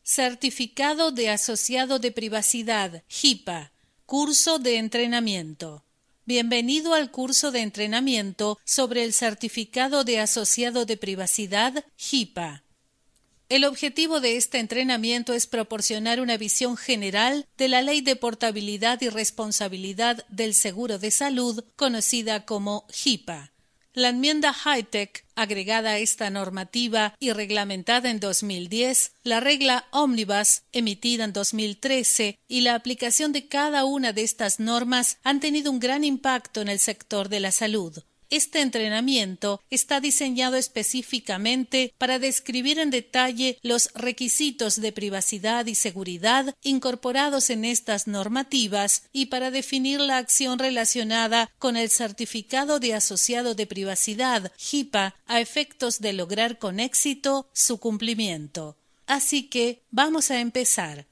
Certificado de Asociado de Privacidad, HIPAA, curso de entrenamiento. Bienvenido al curso de entrenamiento sobre el Certificado de Asociado de Privacidad, HIPAA. El objetivo de este entrenamiento es proporcionar una visión general de la Ley de Portabilidad y Responsabilidad del Seguro de Salud, conocida como HIPAA. La enmienda HITECH, agregada a esta normativa y reglamentada en 2010, la regla Omnibus, emitida en 2013, y la aplicación de cada una de estas normas han tenido un gran impacto en el sector de la salud. Este entrenamiento está diseñado específicamente para describir en detalle los requisitos de privacidad y seguridad incorporados en estas normativas y para definir la acción relacionada con el Certificado de Asociado de Privacidad, HIPAA, a efectos de lograr con éxito su cumplimiento. Así que vamos a empezar.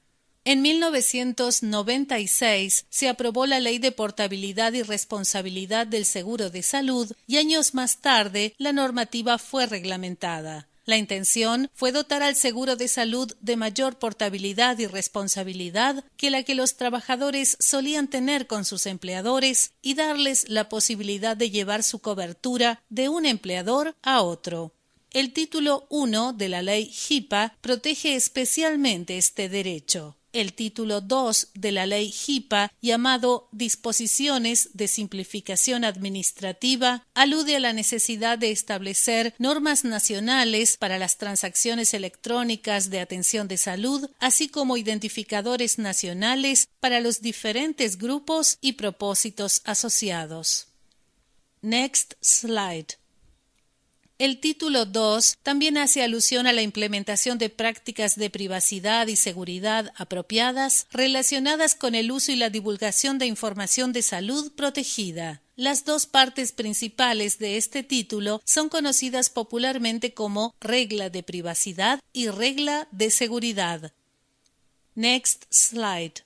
En 1996 se aprobó la Ley de Portabilidad y Responsabilidad del Seguro de Salud y años más tarde la normativa fue reglamentada. La intención fue dotar al seguro de salud de mayor portabilidad y responsabilidad que la que los trabajadores solían tener con sus empleadores y darles la posibilidad de llevar su cobertura de un empleador a otro. El título 1 de la ley HIPAA protege especialmente este derecho. El título 2 de la ley HIPAA, llamado Disposiciones de Simplificación Administrativa, alude a la necesidad de establecer normas nacionales para las transacciones electrónicas de atención de salud, así como identificadores nacionales para los diferentes grupos y propósitos asociados. Next slide. El título 2 también hace alusión a la implementación de prácticas de privacidad y seguridad apropiadas relacionadas con el uso y la divulgación de información de salud protegida. Las dos partes principales de este título son conocidas popularmente como regla de privacidad y regla de seguridad. Next slide.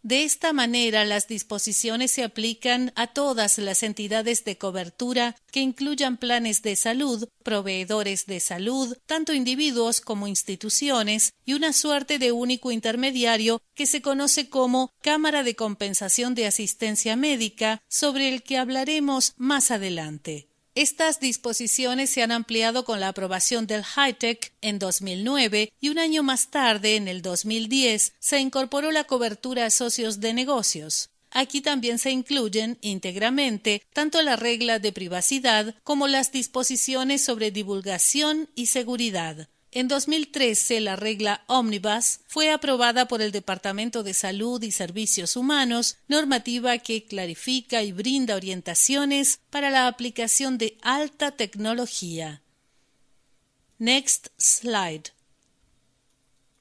De esta manera, las disposiciones se aplican a todas las entidades de cobertura que incluyan planes de salud, proveedores de salud, tanto individuos como instituciones, y una suerte de único intermediario que se conoce como Cámara de Compensación de Asistencia Médica, sobre el que hablaremos más adelante. Estas disposiciones se han ampliado con la aprobación del HITECH en 2009 y un año más tarde, en el 2010, se incorporó la cobertura a socios de negocios. Aquí también se incluyen íntegramente tanto la regla de privacidad como las disposiciones sobre divulgación y seguridad. En 2013, la regla Omnibus fue aprobada por el Departamento de Salud y Servicios Humanos, normativa que clarifica y brinda orientaciones para la aplicación de alta tecnología. Next slide.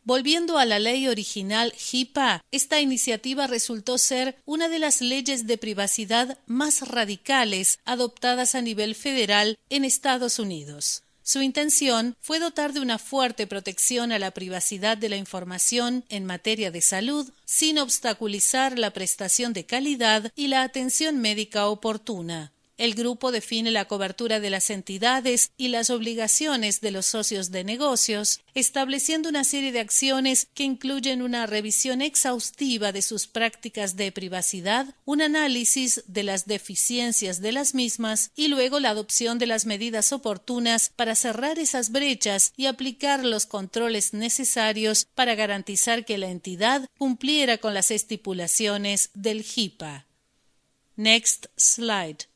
Volviendo a la ley original HIPAA, esta iniciativa resultó ser una de las leyes de privacidad más radicales adoptadas a nivel federal en Estados Unidos. Su intención fue dotar de una fuerte protección a la privacidad de la información en materia de salud, sin obstaculizar la prestación de calidad y la atención médica oportuna. El grupo define la cobertura de las entidades y las obligaciones de los socios de negocios, estableciendo una serie de acciones que incluyen una revisión exhaustiva de sus prácticas de privacidad, un análisis de las deficiencias de las mismas y luego la adopción de las medidas oportunas para cerrar esas brechas y aplicar los controles necesarios para garantizar que la entidad cumpliera con las estipulaciones del HIPAA. Next slide.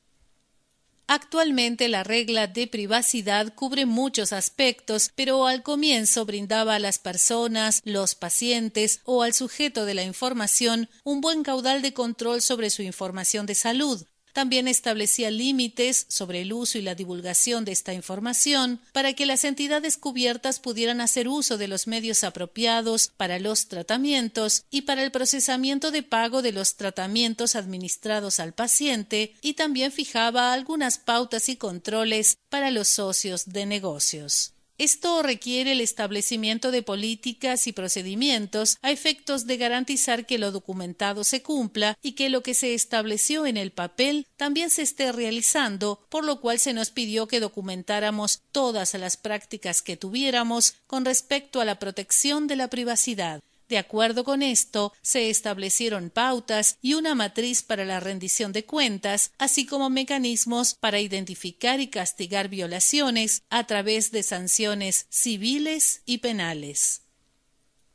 Actualmente la regla de privacidad cubre muchos aspectos, pero al comienzo brindaba a las personas, los pacientes o al sujeto de la información un buen caudal de control sobre su información de salud. También establecía límites sobre el uso y la divulgación de esta información para que las entidades cubiertas pudieran hacer uso de los medios apropiados para los tratamientos y para el procesamiento de pago de los tratamientos administrados al paciente, y también fijaba algunas pautas y controles para los socios de negocios. Esto requiere el establecimiento de políticas y procedimientos a efectos de garantizar que lo documentado se cumpla y que lo que se estableció en el papel también se esté realizando, por lo cual se nos pidió que documentáramos todas las prácticas que tuviéramos con respecto a la protección de la privacidad. De acuerdo con esto, se establecieron pautas y una matriz para la rendición de cuentas, así como mecanismos para identificar y castigar violaciones a través de sanciones civiles y penales.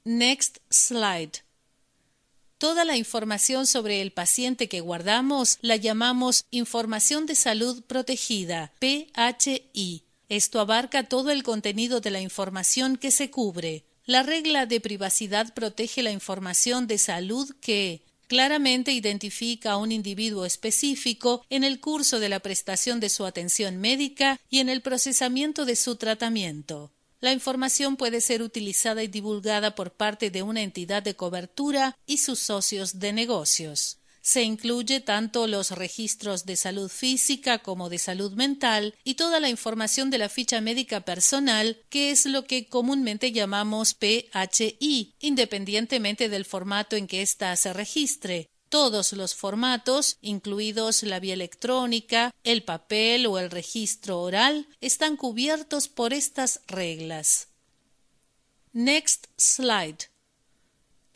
Next slide. Toda la información sobre el paciente que guardamos la llamamos Información de Salud Protegida, PHI. Esto abarca todo el contenido de la información que se cubre. La regla de privacidad protege la información de salud que claramente identifica a un individuo específico en el curso de la prestación de su atención médica y en el procesamiento de su tratamiento. La información puede ser utilizada y divulgada por parte de una entidad de cobertura y sus socios de negocios. Se incluye tanto los registros de salud física como de salud mental y toda la información de la ficha médica personal, que es lo que comúnmente llamamos PHI, independientemente del formato en que ésta se registre. Todos los formatos, incluidos la vía electrónica, el papel o el registro oral, están cubiertos por estas reglas. Next slide.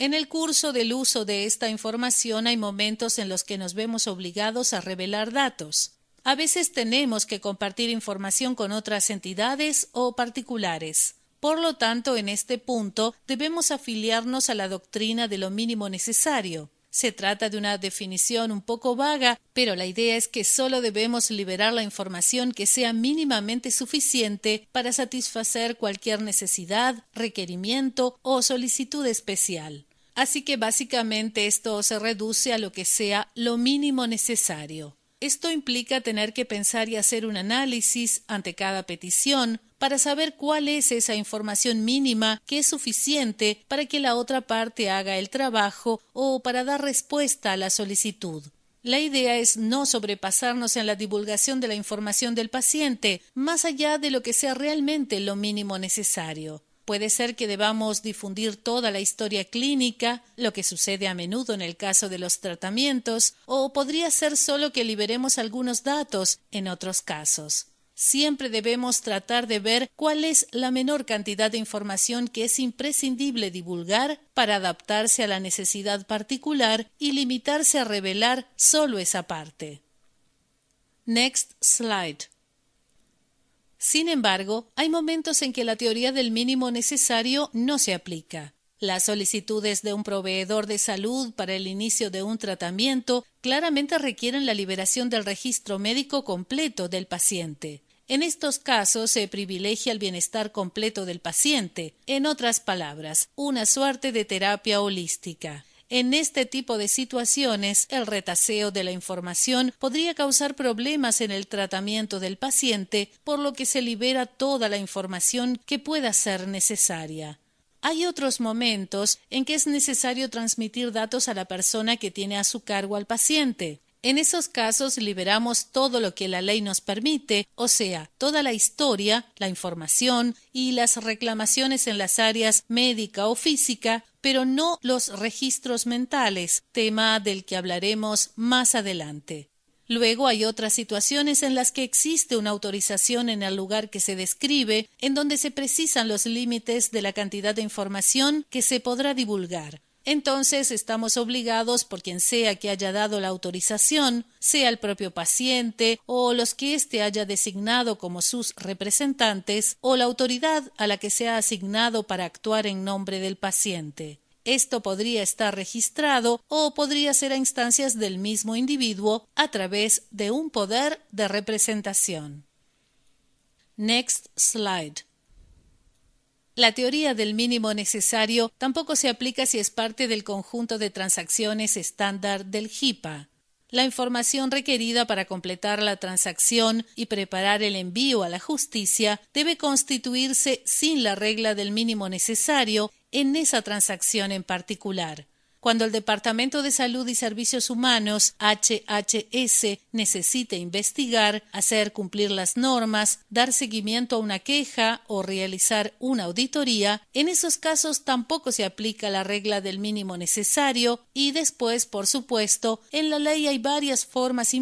En el curso del uso de esta información hay momentos en los que nos vemos obligados a revelar datos. A veces tenemos que compartir información con otras entidades o particulares. Por lo tanto, en este punto debemos afiliarnos a la doctrina de lo mínimo necesario. Se trata de una definición un poco vaga, pero la idea es que solo debemos liberar la información que sea mínimamente suficiente para satisfacer cualquier necesidad, requerimiento o solicitud especial. Así que básicamente esto se reduce a lo que sea lo mínimo necesario. Esto implica tener que pensar y hacer un análisis ante cada petición para saber cuál es esa información mínima que es suficiente para que la otra parte haga el trabajo o para dar respuesta a la solicitud. La idea es no sobrepasarnos en la divulgación de la información del paciente, más allá de lo que sea realmente lo mínimo necesario. Puede ser que debamos difundir toda la historia clínica, lo que sucede a menudo en el caso de los tratamientos, o podría ser solo que liberemos algunos datos en otros casos. Siempre debemos tratar de ver cuál es la menor cantidad de información que es imprescindible divulgar para adaptarse a la necesidad particular y limitarse a revelar solo esa parte. Next slide. Sin embargo, hay momentos en que la teoría del mínimo necesario no se aplica. Las solicitudes de un proveedor de salud para el inicio de un tratamiento claramente requieren la liberación del registro médico completo del paciente. En estos casos se privilegia el bienestar completo del paciente, en otras palabras, una suerte de terapia holística. En este tipo de situaciones, el retaseo de la información podría causar problemas en el tratamiento del paciente, por lo que se libera toda la información que pueda ser necesaria. Hay otros momentos en que es necesario transmitir datos a la persona que tiene a su cargo al paciente. En esos casos liberamos todo lo que la ley nos permite, o sea, toda la historia, la información y las reclamaciones en las áreas médica o física, pero no los registros mentales, tema del que hablaremos más adelante. Luego hay otras situaciones en las que existe una autorización en el lugar que se describe, en donde se precisan los límites de la cantidad de información que se podrá divulgar. Entonces estamos obligados por quien sea que haya dado la autorización, sea el propio paciente o los que éste haya designado como sus representantes o la autoridad a la que se ha asignado para actuar en nombre del paciente. Esto podría estar registrado o podría ser a instancias del mismo individuo a través de un poder de representación. Next slide. La teoría del mínimo necesario tampoco se aplica si es parte del conjunto de transacciones estándar del HIPAA. La información requerida para completar la transacción y preparar el envío a la justicia debe constituirse sin la regla del mínimo necesario en esa transacción en particular. Cuando el Departamento de Salud y Servicios Humanos, HHS, necesite investigar, hacer cumplir las normas, dar seguimiento a una queja o realizar una auditoría, en esos casos tampoco se aplica la regla del mínimo necesario y después, por supuesto, en la ley hay varias formas y medios